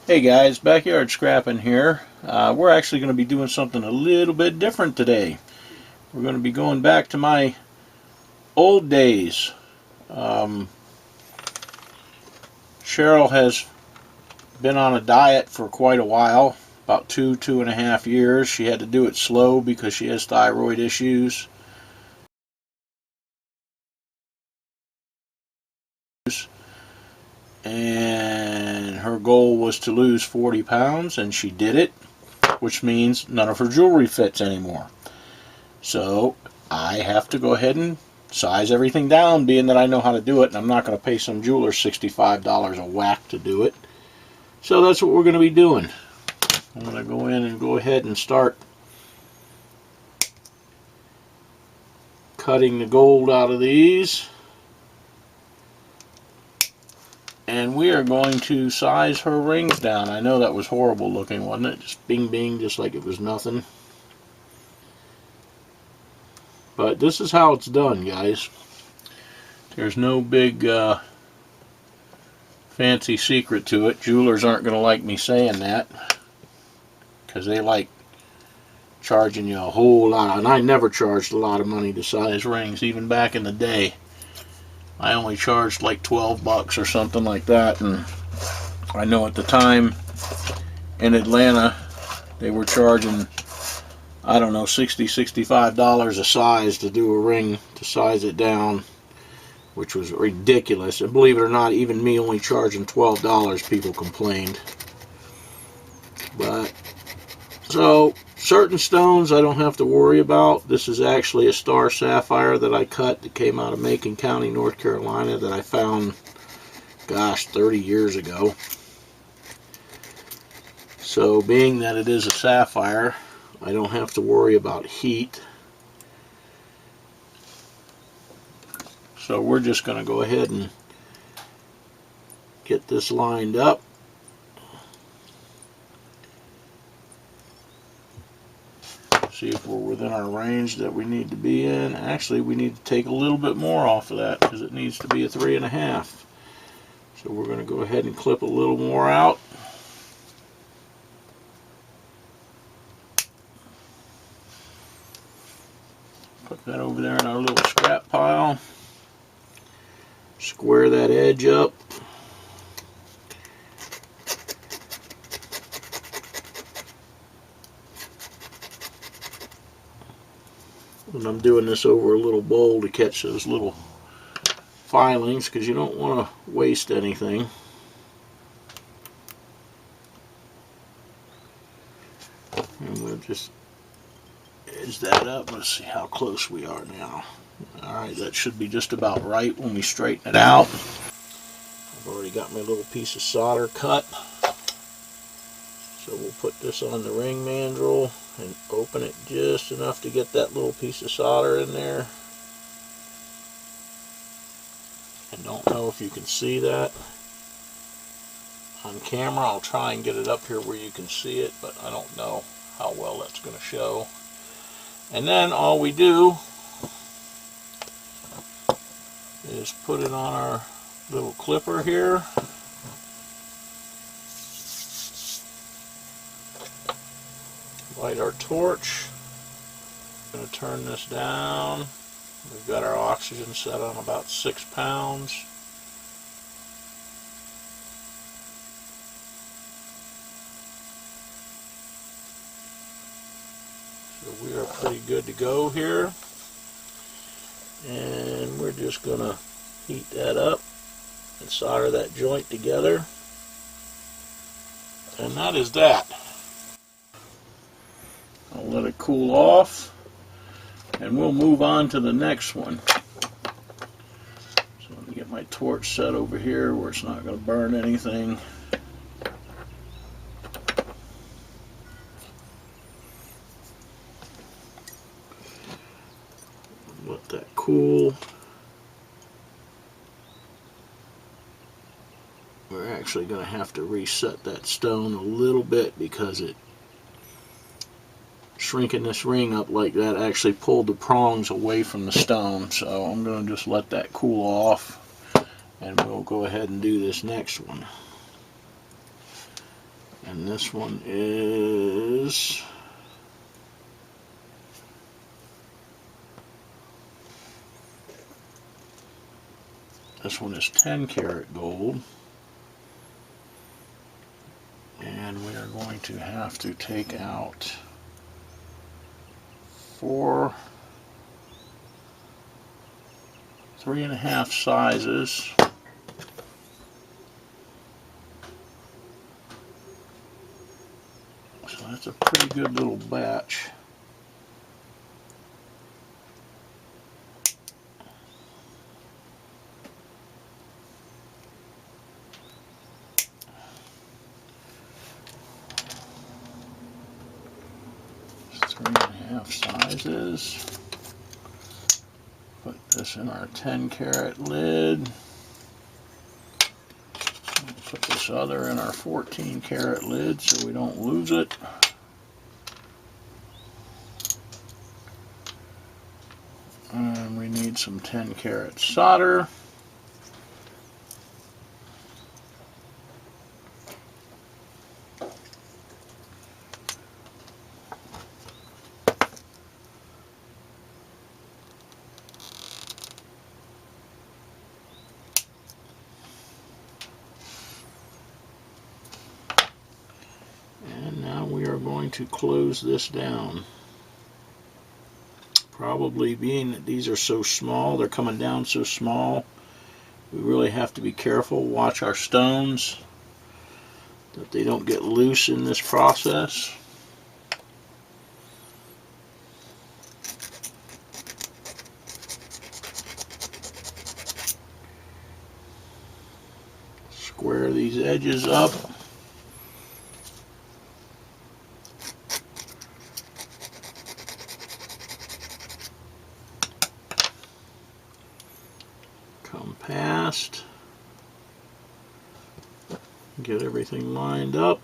Hey guys, backyard scrapping here. We're actually going to be doing something a little bit different today. We're going to be going back to my old days. Cheryl has been on a diet for quite a while, about 2.5 years. She had to do it slow because she has thyroid issues. And her goal was to lose 40 pounds, and she did it, which means none of her jewelry fits anymore. So I have to go ahead and size everything down, being that I know how to do it, and I'm not going to pay some jeweler $65 a whack to do it. So that's what we're going to be doing. I'm going to go in and go ahead and start cutting the gold out of these. And we are going to size her rings down. I know that was horrible looking, wasn't it? Just bing bing, just like it was nothing. But this is how it's done, guys. There's no big fancy secret to it. Jewelers aren't going to like me saying that, because they like charging you a whole lot. And I never charged a lot of money to size rings, even back in the day. I only charged like 12 bucks or something like that. And I know at the time in Atlanta they were charging, I don't know, $60, $65 a size to do a ring, to size it down, which was ridiculous. And believe it or not, even me only charging $12, people complained. But so certain stones I don't have to worry about. This is actually a star sapphire that I cut that came out of Macon County, North Carolina, that I found, gosh, 30 years ago. So being that it is a sapphire, I don't have to worry about heat. So we're just going to go ahead and get this lined up. See if we're within our range that we need to be in. Actually, we need to take a little bit more off of that because it needs to be a 3.5. So we're going to go ahead and clip a little more out. Put that over there in our little scrap pile. Square that edge up. And I'm doing this over a little bowl to catch those little filings, because you don't want to waste anything. And we'll just edge that up. Let's see how close we are now. Alright, that should be just about right when we straighten it out. I've already got my little piece of solder cut. So we'll put this on the ring mandrel and open it just enough to get that little piece of solder in there. I don't know if you can see that on camera. I'll try and get it up here where you can see it, but I don't know how well that's going to show. And then all we do is put it on our little clipper here. Light our torch. I'm going to turn this down. We've got our oxygen set on about 6 pounds. So we are pretty good to go here. And we're just going to heat that up and solder that joint together. And that is that. I'll let it cool off, and we'll move on to the next one. So let me get my torch set over here where it's not going to burn anything. Let that cool. We're actually going to have to reset that stone a little bit because shrinking this ring up like that actually pulled the prongs away from the stone. So I'm going to just let that cool off, and we'll go ahead and do this next one. And this one is This one is 10 karat gold. And we are going to have to take out 4 3.5 sizes. So that's a pretty good little batch. It's 3.5 sizes. Put this in our 10 karat lid. Put this other in our 14 karat lid so we don't lose it. And we need some 10 karat solder. We are going to close this down. Probably being that these are so small, they're coming down so small, we really have to be careful, watch our stones, that they don't get loose in this process. Square these edges up. Come past, get everything lined up.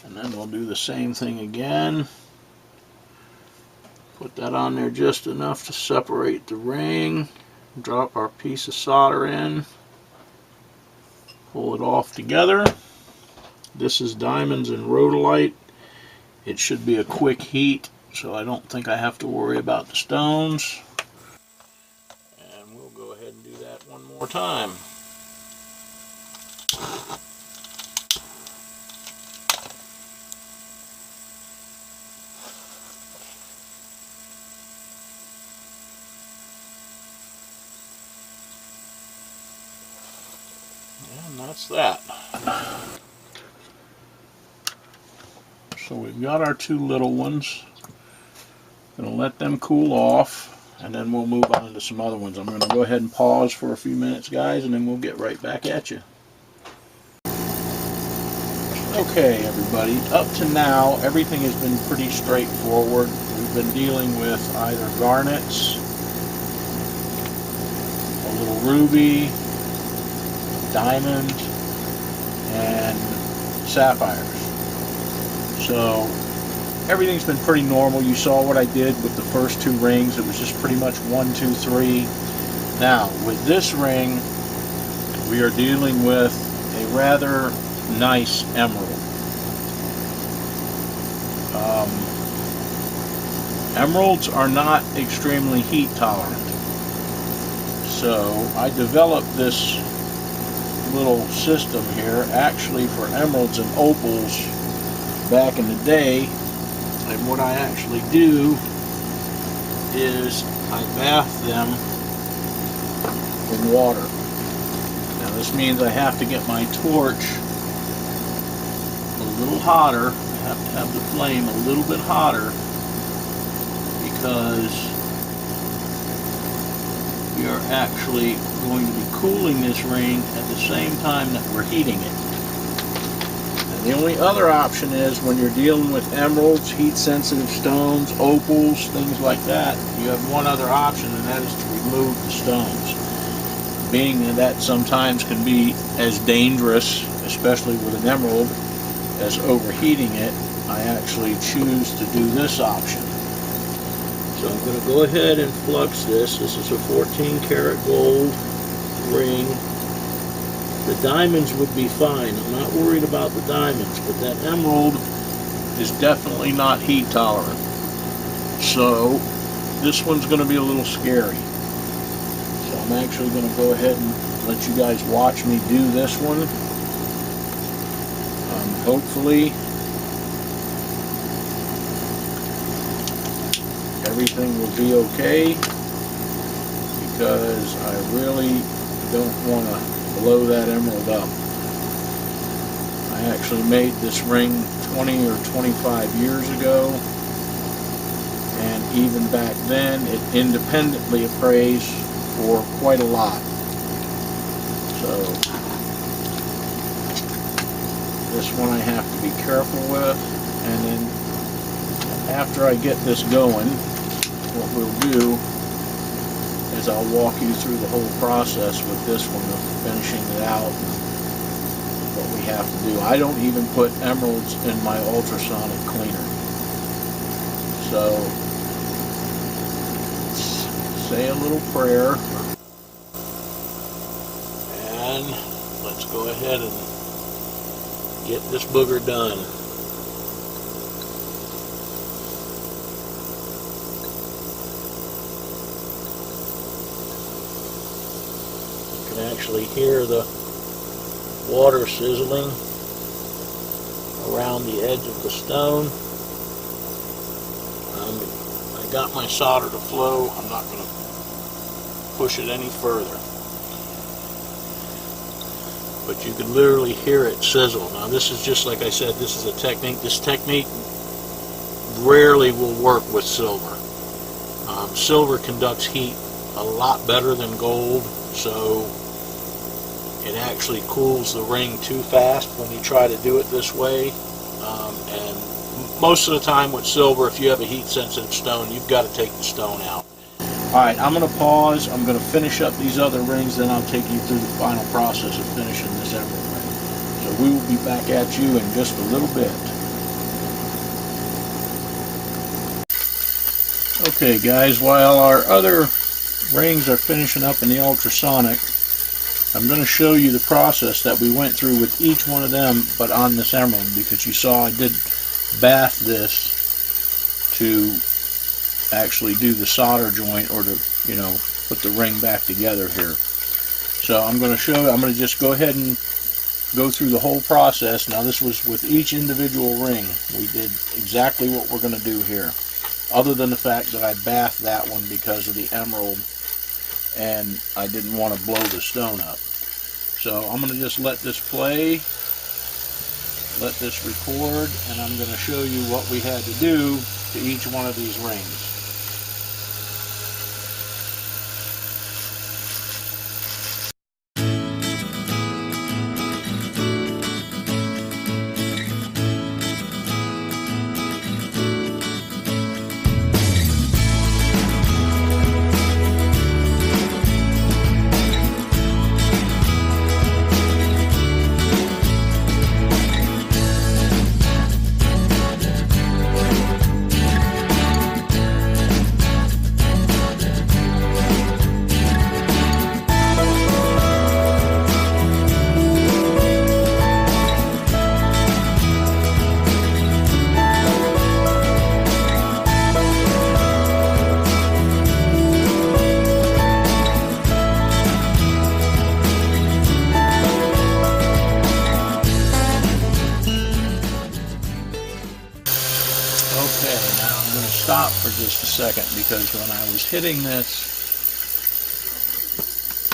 And then we'll do the same thing again. Put that on there just enough to separate the ring. Drop our piece of solder in, pull it off together. This is diamonds and rhodolite. It should be a quick heat, so I don't think I have to worry about the stones. And we'll go ahead and do that one more time. And that's that. So we've got our 2 little ones. Gonna let them cool off, and then we'll move on to some other ones. I'm gonna go ahead and pause for a few minutes, guys, and then we'll get right back at you. Okay, everybody, up to now, everything has been pretty straightforward. We've been dealing with either garnets, a little ruby, diamond, and sapphires. So everything's been pretty normal. You saw what I did with the first 2 rings. It was just pretty much 1, 2, 3. Now with this ring, we are dealing with a rather nice emerald. Emeralds are not extremely heat tolerant. So I developed this little system here actually for emeralds and opals back in the day. And what I actually do is I bath them in water. Now this means I have to get my torch a little hotter. I have to have the flame a little bit hotter because we are actually going to be cooling this ring at the same time that we're heating it. And the only other option is when you're dealing with emeralds, heat-sensitive stones, opals, things like that, you have one other option, and that is to remove the stones. Being that sometimes can be as dangerous, especially with an emerald, as overheating it, I actually choose to do this option. So I'm going to go ahead and flux this. This is a 14 karat gold ring. The diamonds would be fine. I'm not worried about the diamonds, but that emerald is definitely not heat tolerant. So this one's going to be a little scary. So I'm actually going to go ahead and let you guys watch me do this one. Hopefully everything will be okay, because I really don't want to blow that emerald up. I actually made this ring 20 or 25 years ago, and even back then it independently appraised for quite a lot. So this one I have to be careful with, and then after I get this going, what we'll do is I'll walk you through the whole process with this one of finishing it out and what we have to do. I don't even put emeralds in my ultrasonic cleaner. So let's say a little prayer, and let's go ahead and get this booger done. You can actually hear the water sizzling around the edge of the stone. I got my solder to flow. I'm not going to push it any further. But you can literally hear it sizzle. Now this is just like I said, this is a technique. This technique rarely will work with silver. Silver conducts heat a lot better than gold, so it actually cools the ring too fast when you try to do it this way. And most of the time with silver, if you have a heat sensitive stone, you've got to take the stone out. Alright, I'm going to pause. I'm going to finish up these other rings, then I'll take you through the final process of finishing this emerald ring. So we will be back at you in just a little bit. Okay guys, while our other rings are finishing up in the ultrasonic, I'm going to show you the process that we went through with each one of them, but on this emerald, because you saw I did bath this to actually do the solder joint, or to, you know, put the ring back together here. So I'm going to show you, I'm going to just go ahead and go through the whole process. Now this was with each individual ring. We did exactly what we're going to do here, other than the fact that I bathed that one because of the emerald and I didn't want to blow the stone up. So I'm going to just let this play, let this record, and I'm going to show you what we had to do to each one of these rings. Okay, now I'm going to stop for just a second, because when I was hitting this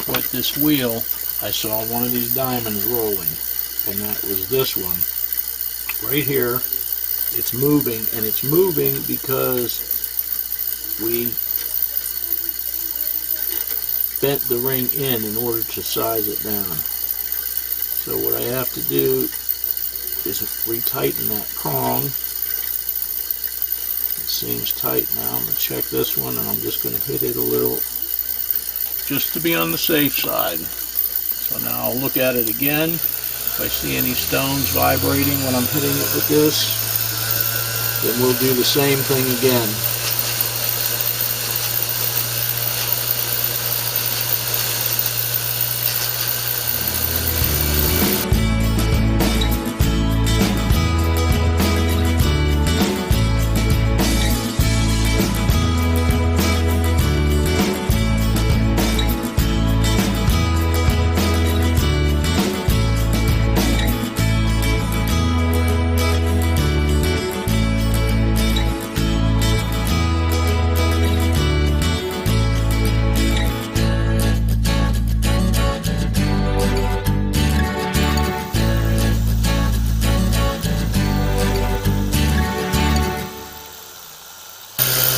with this wheel, I saw one of these diamonds rolling, and that was this one right here. It's moving, and it's moving because we bent the ring in order to size it down. So what I have to do is retighten that prong. It seems tight now. I'm going to check this one, and I'm just going to hit it a little just to be on the safe side. So now I'll look at it again. If I see any stones vibrating when I'm hitting it with this, then we'll do the same thing again.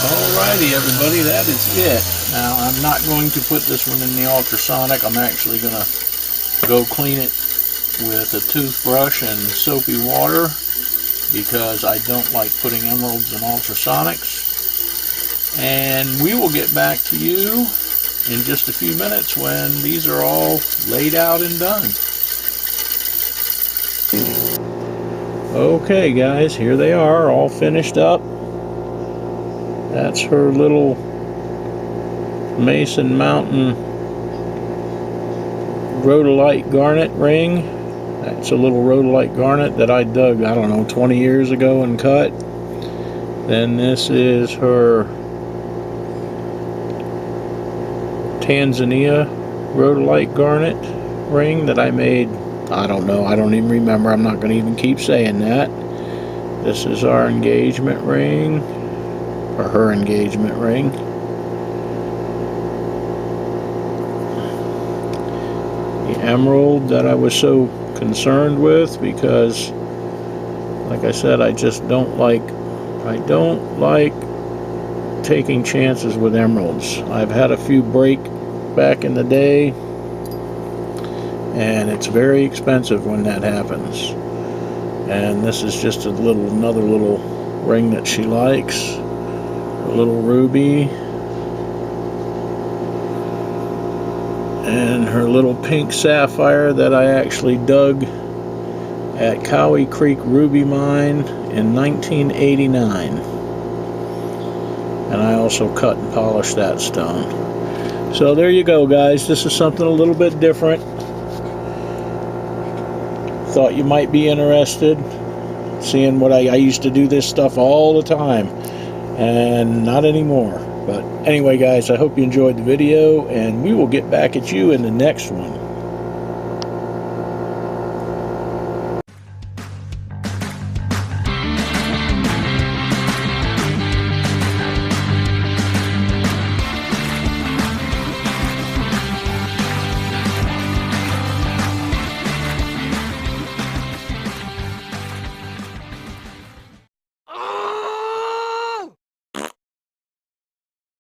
Alrighty everybody, that is it. Now I'm not going to put this one in the ultrasonic. I'm actually going to go clean it with a toothbrush and soapy water because I don't like putting emeralds in ultrasonics. And we will get back to you in just a few minutes when these are all laid out and done. Okay guys, here they are, all finished up. That's her little Mason Mountain rhodolite garnet ring. That's a little rhodolite garnet that I dug, I don't know, 20 years ago and cut. Then this is her Tanzania rhodolite garnet ring that I made, I don't know, I don't even remember. I'm not going to even keep saying that. This is our engagement ring, or her engagement ring. The emerald that I was so concerned with because, like I said, I just don't like taking chances with emeralds. I've had a few break back in the day, and it's very expensive when that happens. And this is just another little ring that she likes, a little ruby, and her little pink sapphire that I actually dug at Cowie Creek Ruby Mine in 1989. And I also cut and polished that stone. So there you go guys, this is something a little bit different. Thought you might be interested, seeing what I used to do this stuff all the time, and not anymore. But anyway guys, I hope you enjoyed the video, and we will get back at you in the next one.